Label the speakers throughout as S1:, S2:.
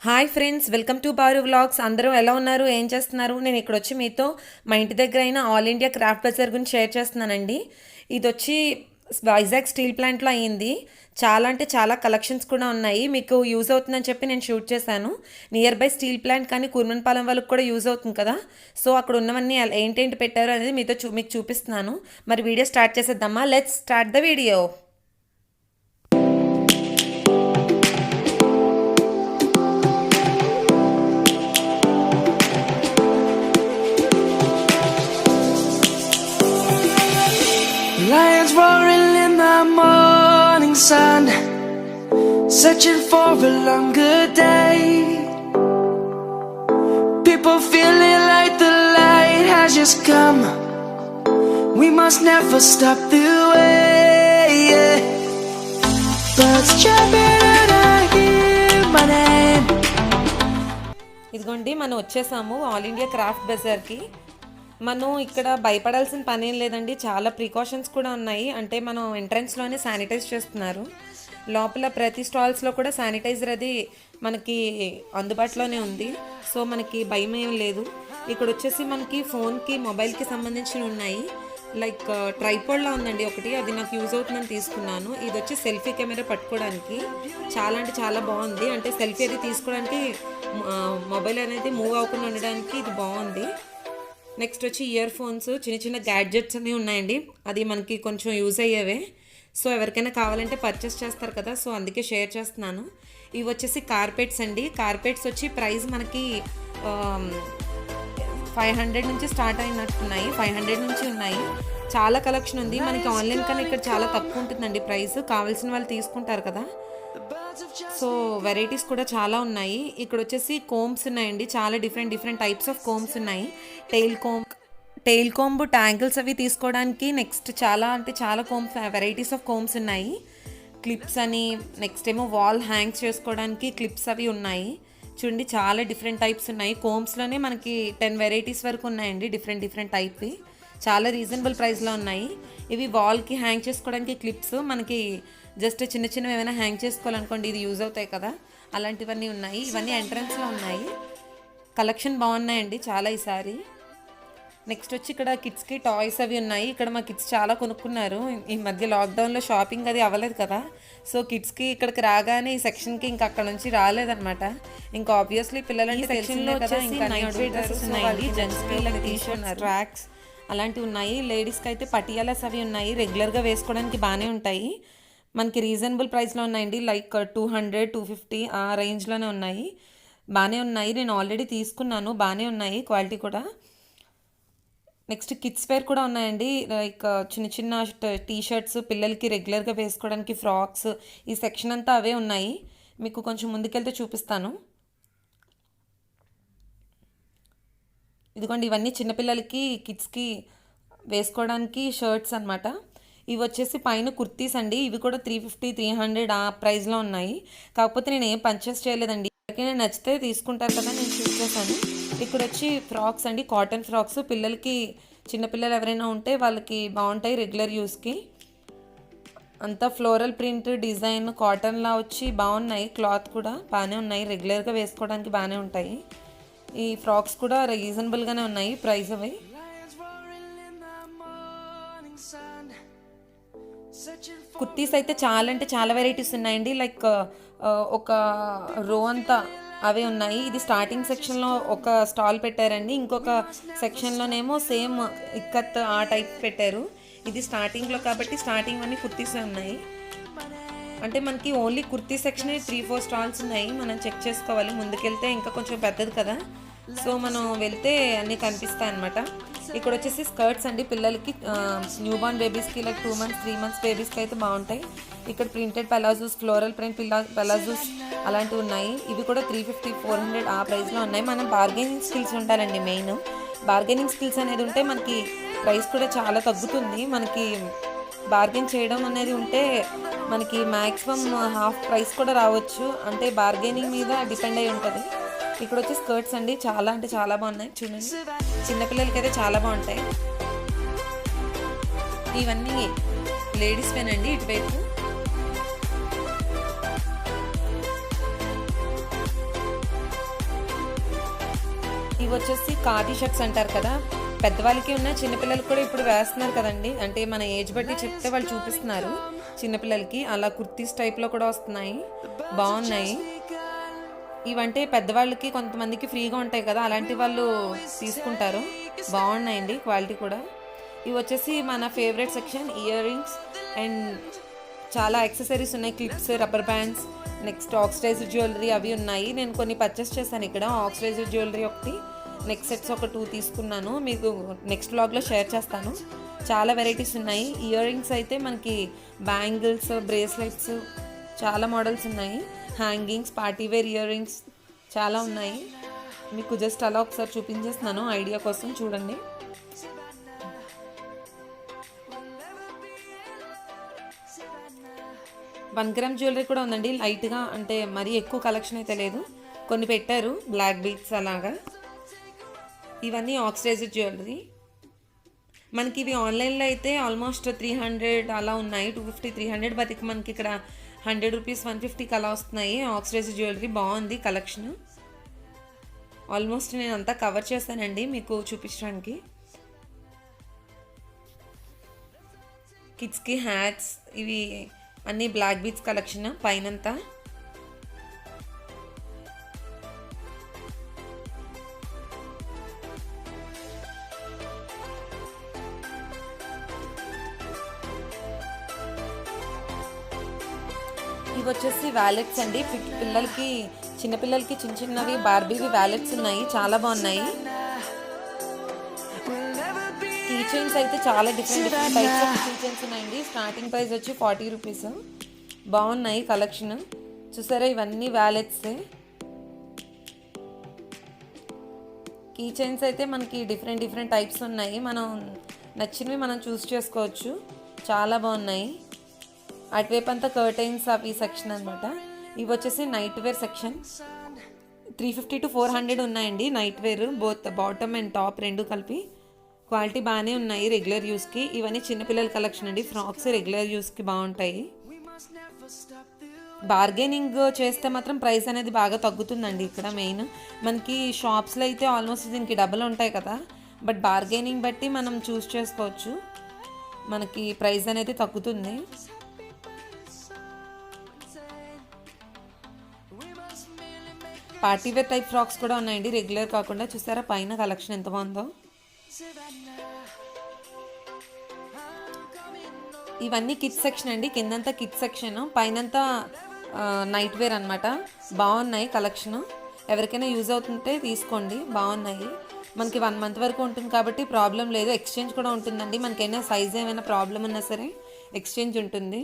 S1: Hi friends, welcome to bar vlogs. అందరూ ఎలా ఉన్నారు, ఏం చేస్తున్నారు? నేను ఇక్కడ వచ్చి మీతో మా ఇంటి దగ్గర అయిన ఆల్ ఇండియా క్రాఫ్ట్ బజార్ గురించి షేర్ చేస్తున్నానండి. ఇది వచ్చి వైజాగ్ స్టీల్ ప్లాంట్లో అయ్యింది. చాలా అంటే చాలా కలెక్షన్స్ కూడా ఉన్నాయి. మీకు యూజ్ అవుతుందని చెప్పి నేను షూట్ చేశాను. నియర్ బై స్టీల్ ప్లాంట్ కానీ కుర్మన్పాలెం వాళ్ళకి కూడా యూజ్ అవుతుంది కదా. సో అక్కడ ఉన్నవన్నీ ఏంటేంటి పెట్టారు అనేది మీకు చూపిస్తున్నాను. మరి వీడియో స్టార్ట్ చేసేద్దామా? Let's start the video.
S2: Lions roaring in the morning sun, searching for a longer day. People feeling like the light has just come. We must never stop the way. Birds chirping and I hear my name.
S1: ఇదిగోండి, మనం వచ్చేసాము all India craft బజార్కి. మనం ఇక్కడ భయపడాల్సిన పని ఏం లేదండి. చాలా ప్రికాషన్స్ కూడా ఉన్నాయి. అంటే మనం ఎంట్రన్స్లోనే శానిటైజ్ చేస్తున్నారు. లోపల ప్రతి స్టాల్స్లో కూడా శానిటైజర్ అది మనకి అందుబాటులోనే ఉంది. సో మనకి భయం ఏం లేదు. ఇక్కడ వచ్చేసి మనకి ఫోన్కి మొబైల్కి సంబంధించినవి ఉన్నాయి. లైక్ ట్రైపాడ్లా ఉందండి ఒకటి, అది నాకు యూజ్ అవుతుందని తీసుకున్నాను. ఇది వచ్చి సెల్ఫీ కెమెరా పట్టుకోవడానికి చాలా అంటే చాలా బాగుంది. అంటే సెల్ఫీ అది తీసుకోవడానికి మొబైల్ అనేది మూవ్ అవ్వకుండా ఉండడానికి ఇది బాగుంది. నెక్స్ట్ వచ్చి ఇయర్ ఫోన్స్, చిన్న చిన్న గ్యాడ్జెట్స్ అన్నీ ఉన్నాయండి. అది మనకి కొంచెం యూజ్ అయ్యేవే. సో ఎవరికైనా కావాలంటే పర్చేస్ చేస్తారు కదా, సో అందుకే షేర్ చేస్తున్నాను. ఇవి వచ్చేసి కార్పెట్స్ అండి. కార్పెట్స్ వచ్చి ప్రైస్ మనకి 500 నుంచి స్టార్ట్ అయినట్టున్నాయి. 500 నుంచి ఉన్నాయి. చాలా కలెక్షన్ ఉంది. మనకి ఆన్లైన్ కన్నా ఇక్కడ చాలా తక్కువ ఉంటుందండి ప్రైస్. కావాల్సిన వాళ్ళు తీసుకుంటారు కదా. సో వెరైటీస్ కూడా చాలా ఉన్నాయి. ఇక్కడ వచ్చేసి కోమ్స్ ఉన్నాయండి. చాలా డిఫరెంట్ టైప్స్ ఆఫ్ కోమ్స్ ఉన్నాయి. టెయిల్ కోంబ్ ట్యాంగిల్స్ అవి తీసుకోవడానికి. నెక్స్ట్ చాలా అంటే చాలా కోమ్స్, వెరైటీస్ ఆఫ్ కోమ్స్ ఉన్నాయి. క్లిప్స్ అని, నెక్స్ట్ ఏమో వాల్ హ్యాంగ్స్ చేసుకోవడానికి క్లిప్స్ అవి ఉన్నాయి. చూడండి, చాలా డిఫరెంట్ టైప్స్ ఉన్నాయి. కోమ్స్లోనే మనకి 10 వెరైటీస్ వరకు ఉన్నాయండి. డిఫరెంట్ టైప్వి. చాలా రీజనబుల్ ప్రైస్లో ఉన్నాయి. ఇవి వాల్కి హ్యాంగ్ చేసుకోవడానికి క్లిప్స్. మనకి జస్ట్ చిన్నవి ఏమైనా హ్యాంగ్ చేసుకోవాలనుకోండి, ఇది యూజ్ అవుతాయి కదా, అలాంటివన్నీ ఉన్నాయి. ఇవన్నీ ఎంట్రన్స్లో ఉన్నాయి. కలెక్షన్ బాగున్నాయండి చాలా ఈసారి. నెక్స్ట్ వచ్చి ఇక్కడ కిడ్స్కి టాయ్స్ అవి ఉన్నాయి. ఇక్కడ మా కిడ్స్ చాలా కొనుక్కున్నారు. ఈ మధ్య లాక్డౌన్లో షాపింగ్ అది అవ్వలేదు కదా. సో కిడ్స్కి ఇక్కడికి రాగానే ఈ సెక్షన్కి ఇంకా అక్కడ నుంచి రాలేదన్నమాట. ఇంకా ఆబ్వియస్లీ పిల్లలంటే సెక్షన్లో కదా, ఇంకా నైట్ వేర్ డ్రెస్సెస్ ఉన్నాయండి. జెంట్స్కి ఇలా టీషర్ట్స్, ట్రాక్స్ అలాంటివి ఉన్నాయి. లేడీస్కి అయితే పటియాలాస్ అవి ఉన్నాయి. రెగ్యులర్గా వేసుకోవడానికి బాగానే ఉంటాయి. మనకి రీజనబుల్ ప్రైస్లో ఉన్నాయండి. లైక్ 200, 250 ఆ రేంజ్లోనే ఉన్నాయి. బాగానే ఉన్నాయి. నేను ఆల్రెడీ తీసుకున్నాను. బాగానే ఉన్నాయి క్వాలిటీ కూడా. నెక్స్ట్ కిడ్స్ వేర్ కూడా ఉన్నాయండి. లైక్ చిన్న టీషర్ట్స్, పిల్లలకి రెగ్యులర్గా వేసుకోవడానికి ఫ్రాక్స్, ఈ సెక్షన్ అంతా అవే ఉన్నాయి. మీకు కొంచెం ముందుకెళ్తే చూపిస్తాను. ఇదిగోండి, ఇవన్నీ చిన్నపిల్లలకి కిడ్స్కి వేసుకోవడానికి షర్ట్స్ అనమాట. ఇవి వచ్చేసి పైన కుర్తీస్ అండి. ఇవి కూడా 350, 300 ఆ ప్రైస్లో ఉన్నాయి. కాకపోతే నేను ఏం పర్చేస్ చేయలేదండి. ఎవరికైనా నచ్చితే తీసుకుంటారు కదా, నేను చూస్ చేశాను. ఇక్కడ వచ్చి ఫ్రాక్స్ అండి, కాటన్ ఫ్రాక్స్. పిల్లలకి, చిన్నపిల్లలు ఎవరైనా ఉంటే వాళ్ళకి బాగుంటాయి రెగ్యులర్ యూస్కి. అంతా ఫ్లోరల్ ప్రింట్ డిజైన్, కాటన్లా వచ్చి బాగున్నాయి. క్లాత్ కూడా బాగానే ఉన్నాయి. రెగ్యులర్గా వేసుకోవడానికి బాగానే ఉంటాయి. ఈ ఫ్రాక్స్ కూడా రీజనబుల్గానే ఉన్నాయి ప్రైస్ అవి. కుర్తీస్ అయితే చాలా అంటే చాలా వెరైటీస్ ఉన్నాయండి. లైక్ ఒక రో అంతా అవే ఉన్నాయి. ఇది స్టార్టింగ్ సెక్షన్లో ఒక స్టాల్ పెట్టారండి. ఇంకొక సెక్షన్లోనేమో సేమ్ ఇక్కత్ ఆ టైప్ పెట్టారు. ఇది స్టార్టింగ్లో కాబట్టి స్టార్టింగ్ అన్ని కుర్తీస్ ఉన్నాయి. అంటే మనకి ఓన్లీ కుర్తీ సెక్షన్ 3-4 స్టాల్స్ ఉన్నాయి. మనం చెక్ చేసుకోవాలి. ముందుకెళ్తే ఇంకా కొంచెం పెద్దది కదా, సో మనం వెళ్తే అన్నీ కనిపిస్తాయి అన్నమాట. ఇక్కడ వచ్చేసి స్కర్ట్స్ అండి. పిల్లలకి న్యూ బార్న్ బేబీస్కి, లైక్ 2 months 3 months బేబీస్కి అయితే బాగుంటాయి. ఇక్కడ printed palazzos, floral print palazzos అలాంటివి ఉన్నాయి. ఇవి కూడా 350, 400 ఆ ప్రైస్లో ఉన్నాయి. మనం బార్గెనింగ్ స్కిల్స్ ఉండాలండి. మెయిన్ బార్గెనింగ్ స్కిల్స్ అనేది ఉంటే మనకి ప్రైస్ కూడా చాలా తగ్గుతుంది. మనకి బార్గెన్ చేయడం అనేది ఉంటే మనకి మ్యాక్సిమం హాఫ్ ప్రైస్ కూడా రావచ్చు. అంటే బార్గెనింగ్ మీద డిపెండ్ అయి ఉంటుంది. ఇక్కడ వచ్చి స్కర్ట్స్ అండి. చాలా అంటే చాలా బాగున్నాయి. చూడండి, చిన్నపిల్లలకి అయితే చాలా బాగుంటాయి. ఇవన్నీ లేడీస్ వేనండి. ఇటువైపు ఇవి వచ్చేసి కాటి షర్ట్స్ అంటారు కదా, పెద్దవాళ్ళకి ఉన్న చిన్నపిల్లలకి కూడా ఇప్పుడు వేస్తున్నారు కదండి. అంటే మన ఏజ్ బట్టి చెప్తే వాళ్ళు చూపిస్తున్నారు చిన్నపిల్లలకి. అలా కుర్తీస్ టైప్లో కూడా వస్తున్నాయి, బాగున్నాయి. ఇవంటే పెద్దవాళ్ళకి కొంతమందికి ఫ్రీగా ఉంటాయి కదా, అలాంటి వాళ్ళు తీసుకుంటారు. బాగున్నాయండి క్వాలిటీ కూడా. ఇవి వచ్చేసి మన favourite section, earrings and చాలా యాక్సెసరీస్ ఉన్నాయి. Clips, rubber bands, next oxidised jewellery అవి ఉన్నాయి. నేను కొన్ని పర్చేస్ చేశాను ఇక్కడ. ఆక్సిడైజ్డ్ జ్యువెలరీ ఒకటి, నెక్ సెట్స్ ఒక 2 తీసుకున్నాను. మీకు నెక్స్ట్ వ్లాగ్లో షేర్ చేస్తాను. చాలా వెరైటీస్ ఉన్నాయి. ఇయర్ రింగ్స్ అయితే మనకి బ్యాంగిల్స్, బ్రేస్లెట్స్ చాలా మోడల్స్ ఉన్నాయి. హ్యాంగింగ్స్, పార్టీవేర్ ఇయర్ రింగ్స్ చాలా ఉన్నాయి. మీకు జస్ట్ అలా ఒకసారి చూపించేస్తున్నాను ఐడియా కోసం, చూడండి. వన్ గ్రామ్ జ్యువెలరీ కూడా ఉందండి, లైట్గా. అంటే మరీ ఎక్కువ కలెక్షన్ అయితే లేదు, కొన్ని పెట్టారు, బ్లాక్ బీట్స్ అలాగా. ఇవన్నీ ఆక్సిడైజ్డ్ జ్యువెలరీ. మనకి ఇవి ఆన్లైన్లో అయితే ఆల్మోస్ట్ 300 అలా ఉన్నాయి, 250, 300. బట్ మనకి ఇక్కడ 100 రూపీస్, 150కి అలా వస్తున్నాయి. ఆక్సిడైజ్డ్ జ్యువెలరీ బాగుంది కలెక్షన్. ఆల్మోస్ట్ నేను అంతా కవర్ చేస్తానండి మీకు చూపించడానికి. కిడ్స్కి హ్యాట్స్, ఇవి అన్నీ బ్లాక్ బీట్స్ కలెక్షన్ పైనంతా. ఇవి వచ్చేసి వ్యాలెట్స్ అండి, పిల్లలకి, చిన్నపిల్లలకి చిన్న చిన్నవి బార్బీవి వ్యాలెట్స్ ఉన్నాయి, చాలా బాగున్నాయి. కీ చైన్స్ అయితే చాలా different types of key chains ఉన్నాయండి. స్టార్టింగ్ ప్రైస్ వచ్చి 40 రూపీస్. బాగున్నాయి కలెక్షన్. చూసారా, ఇవన్నీ వ్యాలెట్సే. కీ చైన్స్ అయితే మనకి డిఫరెంట్ టైప్స్ ఉన్నాయి. మనం నచ్చినవి మనం చూస్ చేసుకోవచ్చు, చాలా బాగున్నాయి. అటువైపు అంతా కర్టైన్స్ అవి సెక్షన్ అనమాట. ఇవి వచ్చేసి నైట్ వేర్ సెక్షన్. 350 to 400 ఉన్నాయండి nightwear, both bottom and top రెండు కలిపి. క్వాలిటీ బాగానే ఉన్నాయి రెగ్యులర్ యూస్కి. ఇవన్నీ చిన్నపిల్లల కలెక్షన్ అండి, ఫ్రాక్స్ రెగ్యులర్ యూస్కి బాగుంటాయి. బార్గెనింగ్ చేస్తే మాత్రం ప్రైస్ అనేది బాగా తగ్గుతుందండి ఇక్కడ. మెయిన్ మనకి షాప్స్లో అయితే ఆల్మోస్ట్ దీనికి డబుల్ ఉంటాయి కదా, బట్ బార్గెనింగ్ బట్టి మనం చూస్ చేసుకోవచ్చు, మనకి ప్రైస్ అనేది తగ్గుతుంది. పార్టీవేర్ టైప్ ఫ్రాక్స్ కూడా ఉన్నాయండి, రెగ్యులర్ కాకుండా. చూసారా పైన కలెక్షన్ ఎంత బాగుందో. ఇవన్నీ కిడ్స్ సెక్షన్ అండి, కిందంతా కిడ్స్ సెక్షన్, పైనంతా నైట్ వేర్ అనమాట. బాగున్నాయి కలెక్షన్, ఎవరికైనా యూజ్ అవుతుంటే తీసుకోండి, బాగున్నాయి. మనకి 1 month వరకు ఉంటుంది కాబట్టి ప్రాబ్లం లేదు. ఎక్స్చేంజ్ కూడా ఉంటుందండి, మనకైనా సైజ్ ఏమైనా ప్రాబ్లం ఉన్నా సరే ఎక్స్చేంజ్ ఉంటుంది.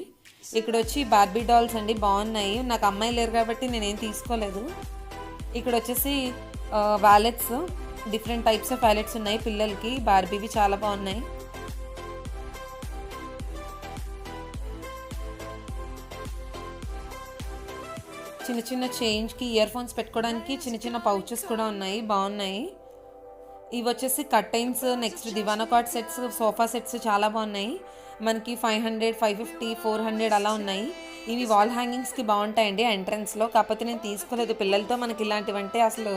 S1: ఇక్కడ వచ్చి బార్బీ డాల్స్ అండి, బాగున్నాయి. నాకు అమ్మాయి లేరు కాబట్టి నేనేం తీసుకోలేదు. ఇక్కడ వచ్చేసి wallets, different types of wallets ఉన్నాయి పిల్లలకి, బార్బీవి చాలా బాగున్నాయి. చిన్న చిన్న చైన్కి, ఇయర్ ఫోన్స్ పెట్టుకోవడానికి చిన్న చిన్న పౌచెస్ కూడా ఉన్నాయి, బాగున్నాయి. ఇవి వచ్చేసి curtains, next divan cot sets, sofa sets చాలా బాగున్నాయి. మనకి 500, 550, 400 అలా ఉన్నాయి. ఇవి వాల్ హ్యాంగింగ్స్కి బాగుంటాయండి ఎంట్రన్స్లో. కాకపోతే నేను తీసుకోలేదు పిల్లలతో, మనకి ఇలాంటివంటే అసలు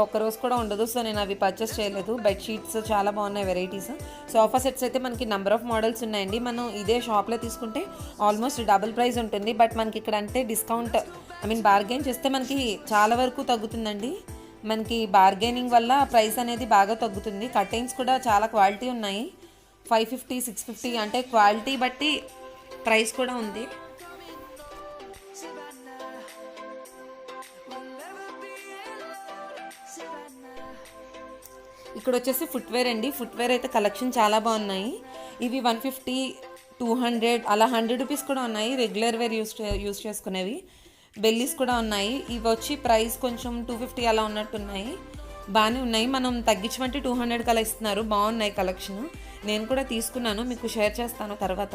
S1: ఒక్కరోజు కూడా ఉండదు, సో నేను అవి పర్చేస్ చేయలేదు. బెడ్షీట్స్ చాలా బాగున్నాయి వెరైటీస్. సోఫా సెట్స్ అయితే మనకి నెంబర్ ఆఫ్ మోడల్స్ ఉన్నాయండి. మనం ఇదే షాప్లో తీసుకుంటే ఆల్మోస్ట్ డబుల్ ప్రైస్ ఉంటుంది, బట్ మనకి ఇక్కడ అంటే డిస్కౌంట్, బార్గెన్ చేస్తే మనకి చాలా వరకు తగ్గుతుందండి. మనకి బార్గెనింగ్ వల్ల ప్రైస్ అనేది బాగా తగ్గుతుంది. కర్టైన్స్ కూడా చాలా క్వాలిటీ ఉన్నాయి, 550, 650, అంటే క్వాలిటీ బట్టి ప్రైస్ కూడా ఉంది. ఇక్కడ వచ్చేసి ఫుట్వేర్ అండి, ఫుట్వేర్ అయితే కలెక్షన్ చాలా బాగున్నాయి. ఇవి 150, 200 అలా 100 రూపీస్ కూడా ఉన్నాయి, రెగ్యులర్ వేర్ యూస్ చేసుకునేవి. బెల్లీస్ కూడా ఉన్నాయి. ఇవి వచ్చి ప్రైస్ కొంచెం 250 అలా ఉన్నట్టున్నాయి, బాగానే ఉన్నాయి. మనం తగ్గించమంటే 200 కలా ఇస్తున్నారు, బాగున్నాయి కలెక్షన్. నేను కూడా తీసుకున్నాను, మీకు షేర్ చేస్తాను తర్వాత.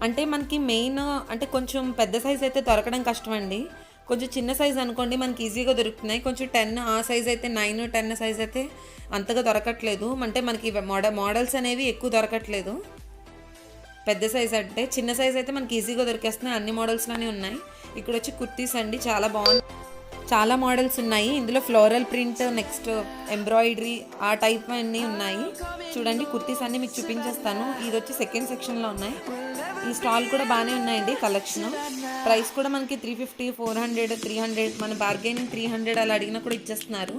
S1: అంటే మనకి మెయిన్ అంటే కొంచెం పెద్ద సైజ్ అయితే దొరకడం కష్టం అండి. కొంచెం చిన్న సైజ్ అనుకోండి మనకి ఈజీగా దొరుకుతున్నాయి. కొంచెం 10 ఆ సైజ్ అయితే 9, 10 సైజ్ అయితే అంతగా దొరకట్లేదు. అంటే మనకి మోడల్స్ అనేవి ఎక్కువ దొరకట్లేదు. పెద్ద సైజ్ అంటే, చిన్న సైజ్ అయితే మనకి ఈజీగా దొరికేస్తున్నాయి, అన్ని మోడల్స్లోనే ఉన్నాయి. ఇక్కడ వచ్చి కుర్తీస్ అండి, చాలా చాలా మోడల్స్ ఉన్నాయి. ఇందులో ఫ్లోరల్ ప్రింట్, నెక్స్ట్ ఎంబ్రాయిడరీ ఆ టైప్ అన్నీ ఉన్నాయి. చూడండి కుర్తీస్ అన్నీ మీకు చూపించేస్తాను. ఇది వచ్చి సెకండ్ సెక్షన్లో ఉన్నాయి. ఈ స్టాల్ కూడా బాగానే ఉన్నాయండి కలెక్షన్. ప్రైస్ కూడా మనకి 350, 400, 300, మన బార్గెనింగ్ 300 అలా అడిగినా కూడా ఇచ్చేస్తున్నారు.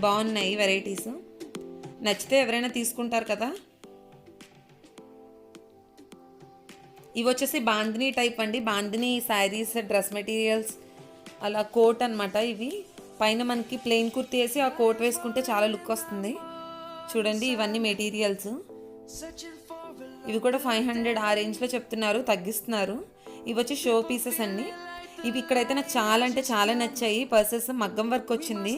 S1: బాగున్నాయి వెరైటీస్. నచ్చితే ఎవరైనా తీసుకుంటారు కదా. ఇవి వచ్చేసి బాందినీ టైప్ అండి. బాందినీ శారీస్, డ్రెస్ మెటీరియల్స్, అలా కోట్ అనమాట. ఇవి పైన మనకి ప్లెయిన్ కుర్తీ వేసి ఆ కోట్ వేసుకుంటే చాలా లుక్ వస్తుంది. చూడండి ఇవన్నీ మెటీరియల్స్. ఇవి కూడా 500 ఆ రేంజ్లో చెప్తున్నారు, తగ్గిస్తున్నారు. ఇవి వచ్చి షో పీసెస్ అండి. ఇవి ఇక్కడైతే నాకు చాలా అంటే చాలా నచ్చాయి. పర్సెస్ మగ్గం వర్క్ వచ్చింది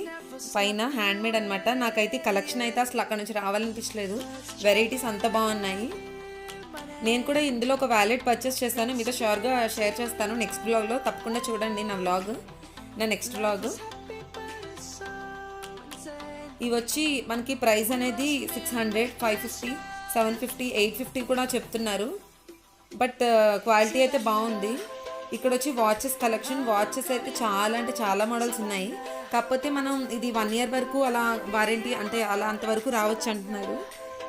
S1: పైన, హ్యాండ్మేడ్ అనమాట. నాకైతే కలెక్షన్ అయితే అసలు అక్కడ నుంచి రావాలనిపించలేదు. వెరైటీస్ అంత బాగున్నాయి. నేను కూడా ఇందులో ఒక వ్యాలెట్ పర్చేస్ చేస్తాను, మీతో షూర్గా షేర్ చేస్తాను నెక్స్ట్ బ్లాగ్లో. తప్పకుండా చూడండి నా నెక్స్ట్ బ్లాగ్. ఇవి వచ్చి మనకి ప్రైస్ అనేది 600, 550, 750, 850 కూడా చెప్తున్నారు. బట్ క్వాలిటీ అయితే బాగుంది. ఇక్కడ వచ్చి వాచెస్ కలెక్షన్. వాచెస్ అయితే చాలా అంటే చాలా మోడల్స్ ఉన్నాయి. కాకపోతే మనం ఇది 1 year వరకు అలా వారంటీ, అంటే అలా అంతవరకు రావచ్చు అంటున్నారు.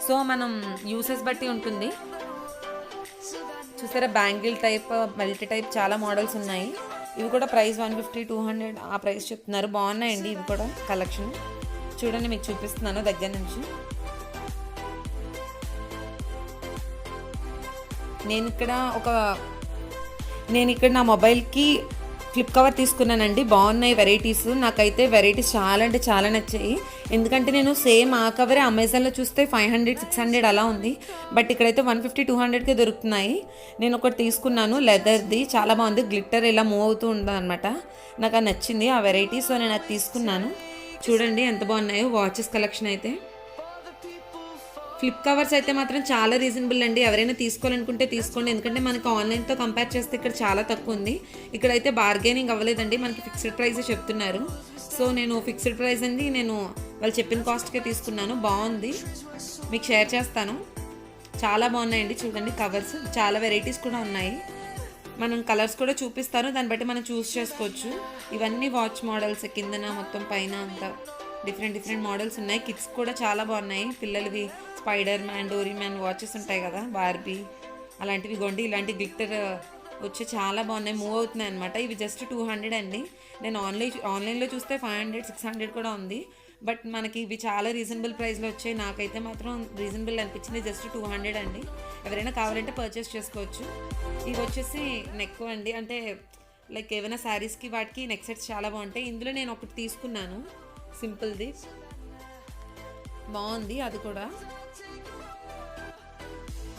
S1: సో మనం యూసెస్ బట్టి ఉంటుంది. చూసారా బ్యాంగిల్ టైప్, మెల్ట్ టైప్ చాలా మోడల్స్ ఉన్నాయి. ఇవి కూడా ప్రైస్ 150, 200 ఆ ప్రైస్ చెప్తున్నారు. బాగున్నాయండి ఇవి కూడా కలెక్షన్. చూడండి మీకు చూపిస్తున్నాను దగ్గర నుంచి. నేను ఇక్కడ నా మొబైల్కి ఫ్లిప్ కవర్ తీసుకున్నానండి. బాగున్నాయి వెరైటీస్. నాకైతే వెరైటీస్ చాలా అంటే చాలా నచ్చాయి. ఎందుకంటే నేను సేమ్ ఆ కవరే అమెజాన్లో చూస్తే 500, 600 అలా ఉంది. బట్ ఇక్కడైతే 150, 200కే దొరుకుతున్నాయి. నేను ఒకటి తీసుకున్నాను లెదర్ది, చాలా బాగుంది. గ్లిట్టర్ ఇలా మూవ్ అవుతూ ఉంటుంది అనమాట. నాకు అది నచ్చింది ఆ వెరైటీ. సో నేను అది తీసుకున్నాను. చూడండి ఎంత బాగున్నాయో వాచెస్ కలెక్షన్ అయితే. ఫ్లిప్ కవర్స్ అయితే మాత్రం చాలా రీజనబుల్ అండి. ఎవరైనా తీసుకోవాలనుకుంటే తీసుకోండి. ఎందుకంటే మనకు ఆన్లైన్తో కంపేర్ చేస్తే ఇక్కడ చాలా తక్కువ ఉంది. ఇక్కడైతే బార్గెనింగ్ అవ్వలేదండి, మనకి ఫిక్స్డ్ ప్రైసే చెప్తున్నారు. సో నేను ఫిక్స్డ్ ప్రైస్ అండి, నేను వాళ్ళు చెప్పిన కాస్ట్కే తీసుకున్నాను. బాగుంది, మీకు షేర్ చేస్తాను. చాలా బాగున్నాయండి. చూడండి కవర్స్, చాలా వెరైటీస్ కూడా ఉన్నాయి. మనం కలర్స్ కూడా చూపిస్తారు, దాన్ని బట్టి మనం చూస్ చేసుకోవచ్చు. ఇవన్నీ వాచ్ మోడల్స్, కిందన మొత్తం పైన అంతా డిఫరెంట్ మోడల్స్ ఉన్నాయి. కిడ్స్ కూడా చాలా బాగున్నాయి. పిల్లలవి స్పైడర్ మ్యాన్, డోరీ మ్యాన్ వాచెస్ ఉంటాయి కదా, బార్బీ అలాంటివి గొండి. ఇలాంటి గ్లిట్టర్ వచ్చి చాలా బాగున్నాయి, మూవ్ అవుతున్నాయి అనమాట. ఇవి జస్ట్ 200 అండి. నేను ఆన్లైన్లో చూస్తే 500, 600 కూడా ఉంది. బట్ మనకి ఇవి చాలా రీజనబుల్ ప్రైస్లో వచ్చాయి. నాకైతే మాత్రం రీజనబుల్ అనిపించింది. జస్ట్ 200 అండి. ఎవరైనా కావాలంటే పర్చేస్ చేసుకోవచ్చు. ఇవి వచ్చేసి నెక్ అండి, అంటే లైక్ ఏమైనా శారీస్కి వాటికి నెక్ సెట్స్ చాలా బాగుంటాయి. ఇందులో నేను ఒకటి తీసుకున్నాను సింపుల్ది, బాగుంది. అది కూడా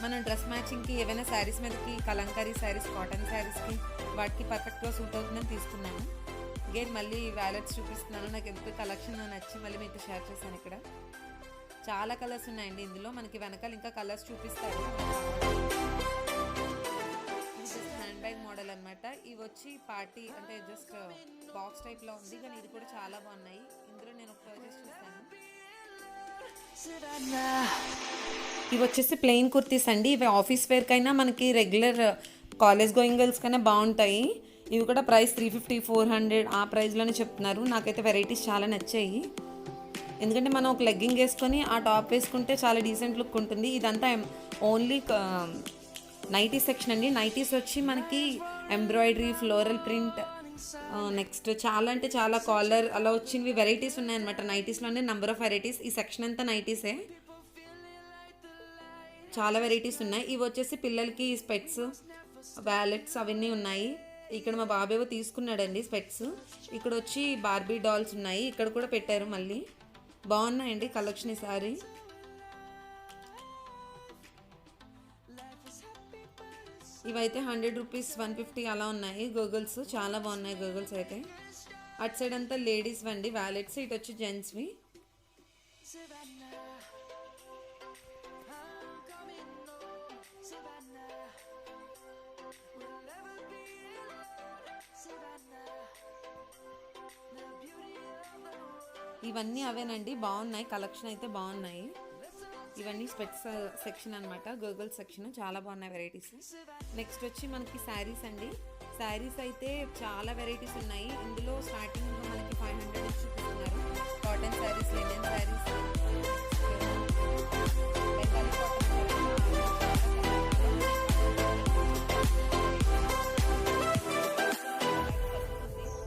S1: మనం డ్రెస్ మ్యాచింగ్కి ఏవైనా శారీస్ మీదకి, కలంకారీ శారీస్, కాటన్ శారీస్కి వాటికి పర్ఫెక్ట్గా సూట్ అవుతుందని తీసుకున్నాను. అగైన్ మళ్ళీ వ్యాలెట్స్ చూపిస్తున్నాను. నాకు ఎంత కలెక్షన్ నచ్చి మళ్ళీ మీకు షేర్ చేశాను. ఇక్కడ చాలా కలర్స్ ఉన్నాయండి. ఇందులో మనకి వెనకాల ఇంకా కలర్స్ చూపిస్తారు. ఇది జస్ట్ హ్యాండ్ బ్యాగ్ మోడల్ అనమాట. ఇవి వచ్చి పార్టీ, అంటే జస్ట్ బాక్స్ టైప్లో ఉంది, కానీ ఇది కూడా చాలా బాగున్నాయి. ఇందులో నేను ఒక పర్చేస్ చూస్తాను. ఇవి వచ్చేసి ప్లెయిన్ కుర్తీస్ అండి. ఇవి ఆఫీస్ వేర్కైనా మనకి రెగ్యులర్ కాలేజ్ గోయింగ్ గర్ల్స్ కైనా బాగుంటాయి. ఇవి కూడా ప్రైస్ 350, 400 ఆ ప్రైస్లోనే చెప్తున్నారు. నాకైతే వెరైటీస్ చాలా నచ్చాయి. ఎందుకంటే మనం ఒక లెగ్గింగ్ వేసుకొని ఆ టాప్ వేసుకుంటే చాలా డీసెంట్ లుక్ ఉంటుంది. ఇదంతా ఓన్లీ నైటీ సెక్షన్ అండి. నైటీస్ వచ్చి మనకి ఎంబ్రాయిడరీ, ఫ్లోరల్ ప్రింట్, నెక్స్ట్ చాలా అంటే చాలా కాలర్ అలా వచ్చినవి వెరైటీస్ ఉన్నాయన్నమాట. నైటీస్లోనే నెంబర్ ఆఫ్ వెరైటీస్. ఈ సెక్షన్ అంతా నైటీసే, చాలా వెరైటీస్ ఉన్నాయి. ఇవి వచ్చేసి పిల్లలకి స్పెట్స్, వ్యాలెట్స్ అవన్నీ ఉన్నాయి. ఇక్కడ మా బాబేవో తీసుకున్నాడండి స్పెట్స్. ఇక్కడ వచ్చి బార్బీ డాల్స్ ఉన్నాయి, ఇక్కడ కూడా పెట్టారు. మళ్ళీ బాగున్నాయండి కలెక్షన్ ఈసారి. ఇవైతే 100 రూపీస్, 150 అలా ఉన్నాయి. గూగుల్స్ చాలా బాగున్నాయి. గూగుల్స్ అయితే అటు సైడ్ అంతా లేడీస్ వండి వ్యాలెట్స్, ఇటు వచ్చి జెంట్స్వి. ఇవన్నీ అవేనండి, బాగున్నాయి. కలెక్షన్ అయితే బాగున్నాయి. ఇవన్నీ స్పెట్స్ సెక్షన్ అనమాట, గూగుల్ సెక్షన్. చాలా బాగున్నాయి వెరైటీస్. నెక్స్ట్ వచ్చి మనకి శారీస్ అండి. శారీస్ అయితే చాలా వెరైటీస్ ఉన్నాయి. ఇందులో స్టార్టింగ్ మనకి 500 నుంచి చూపిస్తున్నారు. Cotton saris, linen saris, Bengali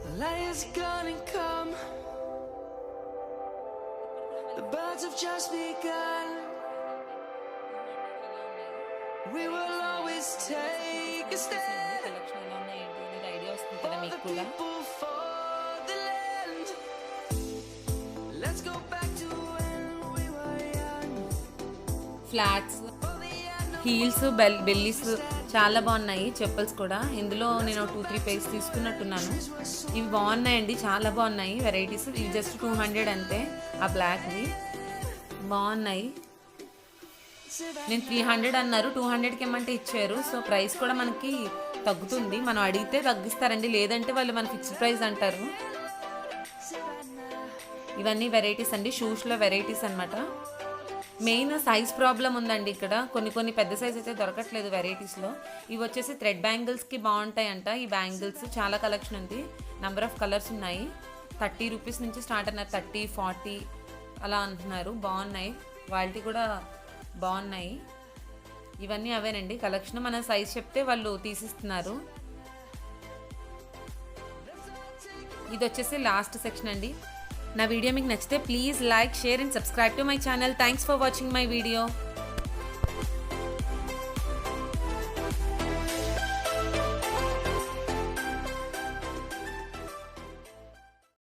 S2: The light is gonna come. The birds have just begun. We will always take a stand.
S1: Collection ఎలా ఉన్నాయి ఏంటి అనేది ఐడియా వస్తుంది కదా
S2: For
S1: మీకు
S2: the
S1: కూడా.
S2: people, for the land. Let's go back to when we were young.
S1: Flats,
S2: For the end of
S1: heels, bellies చాలా బాగున్నాయి. చెప్పల్స్ కూడా ఇందులో నేను 2-3 పేర్స్ తీసుకున్నట్టున్నాను. ఇవి బాగున్నాయండి, చాలా బాగున్నాయి వెరైటీస్. ఇవి జస్ట్ 200 అంతే. ఆ బ్లాక్వి బాగున్నాయి. నేను 300 అన్నారు, 200కి ఇమ్మంటే ఇచ్చారు. సో ప్రైస్ కూడా మనకి తగ్గుతుంది. మనం అడిగితే తగ్గిస్తారండి, లేదంటే వాళ్ళు మన ఫిక్స్డ్ ప్రైస్ అంటారు. ఇవన్నీ వెరైటీస్ అండి, షూస్లో వెరైటీస్ అన్నమాట. మెయిన్ సైజ్ ప్రాబ్లం ఉందండి ఇక్కడ. కొన్ని పెద్ద సైజ్ అయితే దొరకట్లేదు వెరైటీస్లో. ఇవి వచ్చేసి థ్రెడ్ బ్యాంగిల్స్కి బాగుంటాయి అంట. ఈ బ్యాంగిల్స్ చాలా కలెక్షన్ ఉంది, నెంబర్ ఆఫ్ కలర్స్ ఉన్నాయి. 30 రూపీస్ నుంచి స్టార్ట్ అన్నారు, 30, 40 అలా అంటున్నారు. బాగున్నాయి, క్వాలిటీ కూడా బాగున్నాయి. ఇవన్నీ అవేనండి కలెక్షన్. మన సైజ్ చెప్తే వాళ్ళు తీసిస్తున్నారు. ఇది వచ్చేసి లాస్ట్ సెక్షన్ అండి. నా వీడియో మీకు నచ్చితే please like, share and subscribe to my channel. Thanks for watching my video.